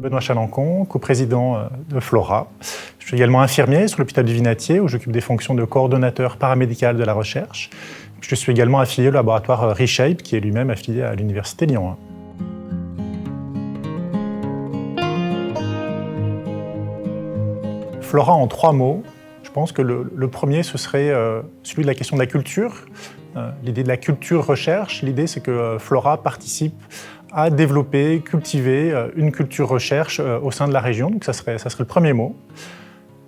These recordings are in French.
Benoît Chalancon, coprésident de Flora. Je suis également infirmier sur l'hôpital du Vinatier où j'occupe des fonctions de coordonnateur paramédical de la recherche. Je suis également affilié au laboratoire Reshape qui est lui-même affilié à l'Université Lyon 1. Flora en 3 mots. Je pense que le premier, ce serait celui de la question de la culture. L'idée de la culture recherche, l'idée c'est que Flora participe à développer, cultiver une culture recherche au sein de la région. Donc ça serait le premier mot.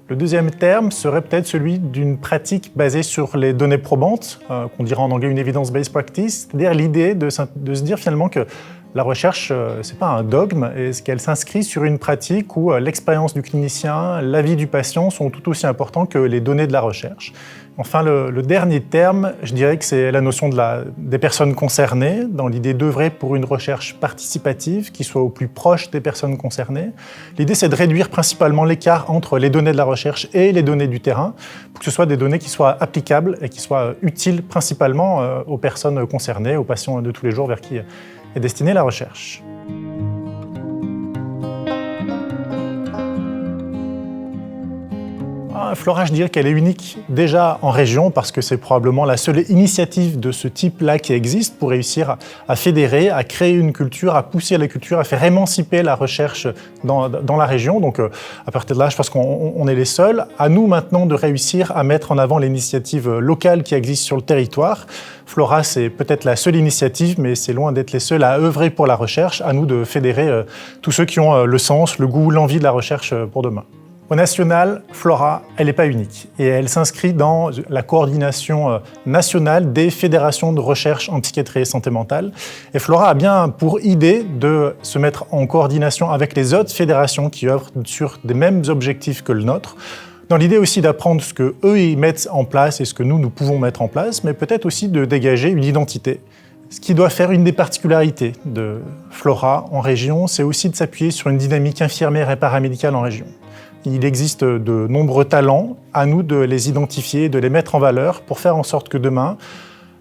Le deuxième terme serait peut-être celui d'une pratique basée sur les données probantes, qu'on dirait en anglais une evidence-based practice, c'est-à-dire l'idée de se dire finalement que la recherche, ce n'est pas un dogme, et qu'elle s'inscrit sur une pratique où l'expérience du clinicien, l'avis du patient sont tout aussi importants que les données de la recherche. Enfin, le dernier terme, je dirais que c'est la notion des personnes concernées, dans l'idée d'œuvrer pour une recherche participative qui soit au plus proche des personnes concernées. L'idée, c'est de réduire principalement l'écart entre les données de la recherche et les données du terrain, pour que ce soit des données qui soient applicables et qui soient utiles principalement aux personnes concernées, aux patients de tous les jours vers qui est destinée la recherche. Flora, je dirais qu'elle est unique déjà en région parce que c'est probablement la seule initiative de ce type-là qui existe pour réussir à fédérer, à créer une culture, à pousser la culture, à faire émanciper la recherche dans la région. Donc à partir de là, je pense qu'on est les seuls. À nous maintenant de réussir à mettre en avant l'initiative locale qui existe sur le territoire. Flora, c'est peut-être la seule initiative, mais c'est loin d'être les seuls à œuvrer pour la recherche. À nous de fédérer tous ceux qui ont le sens, le goût, l'envie de la recherche pour demain. Au national, Flora, elle n'est pas unique et elle s'inscrit dans la coordination nationale des fédérations de recherche en psychiatrie et santé mentale. Et Flora a bien pour idée de se mettre en coordination avec les autres fédérations qui œuvrent sur des mêmes objectifs que le nôtre, dans l'idée aussi d'apprendre ce qu'eux ils mettent en place et ce que nous pouvons mettre en place, mais peut-être aussi de dégager une identité. Ce qui doit faire une des particularités de Flora en région, c'est aussi de s'appuyer sur une dynamique infirmière et paramédicale en région. Il existe de nombreux talents, à nous de les identifier, de les mettre en valeur pour faire en sorte que demain,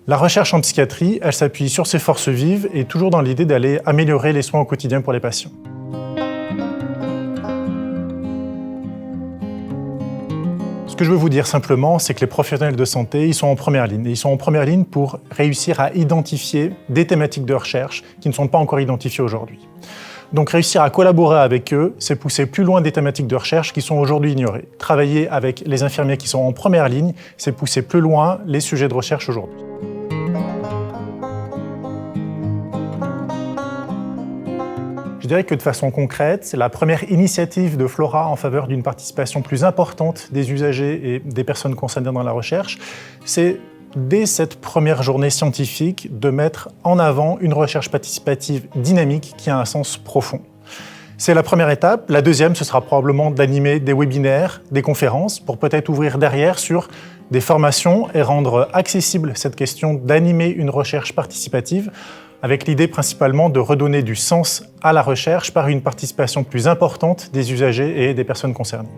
la recherche en psychiatrie, elle s'appuie sur ses forces vives et toujours dans l'idée d'aller améliorer les soins au quotidien pour les patients. Ce que je veux vous dire simplement, c'est que les professionnels de santé, ils sont en première ligne. Et ils sont en première ligne pour réussir à identifier des thématiques de recherche qui ne sont pas encore identifiées aujourd'hui. Donc réussir à collaborer avec eux, c'est pousser plus loin des thématiques de recherche qui sont aujourd'hui ignorées. Travailler avec les infirmiers qui sont en première ligne, c'est pousser plus loin les sujets de recherche aujourd'hui. Je dirais que de façon concrète, c'est la première initiative de Flora en faveur d'une participation plus importante des usagers et des personnes concernées dans la recherche. C'est dès cette première journée scientifique, de mettre en avant une recherche participative dynamique qui a un sens profond. C'est la première étape. La deuxième, ce sera probablement d'animer des webinaires, des conférences, pour peut-être ouvrir derrière sur des formations et rendre accessible cette question d'animer une recherche participative, avec l'idée principalement de redonner du sens à la recherche par une participation plus importante des usagers et des personnes concernées.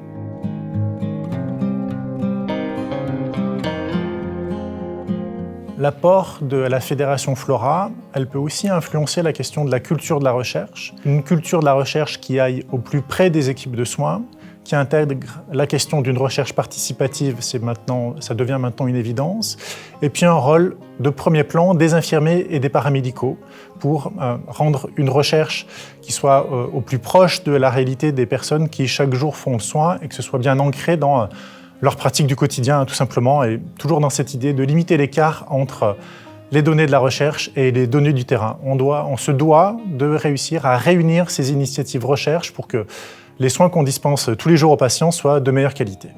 L'apport de la Fédération Flora, elle peut aussi influencer la question de la culture de la recherche. Une culture de la recherche qui aille au plus près des équipes de soins, qui intègre la question d'une recherche participative, ça devient maintenant une évidence. Et puis un rôle de premier plan des infirmiers et des paramédicaux pour rendre une recherche qui soit au plus proche de la réalité des personnes qui chaque jour font le soin et que ce soit bien ancré dans leur pratique du quotidien, tout simplement, et toujours dans cette idée de limiter l'écart entre les données de la recherche et les données du terrain. On se doit de réussir à réunir ces initiatives recherche pour que les soins qu'on dispense tous les jours aux patients soient de meilleure qualité.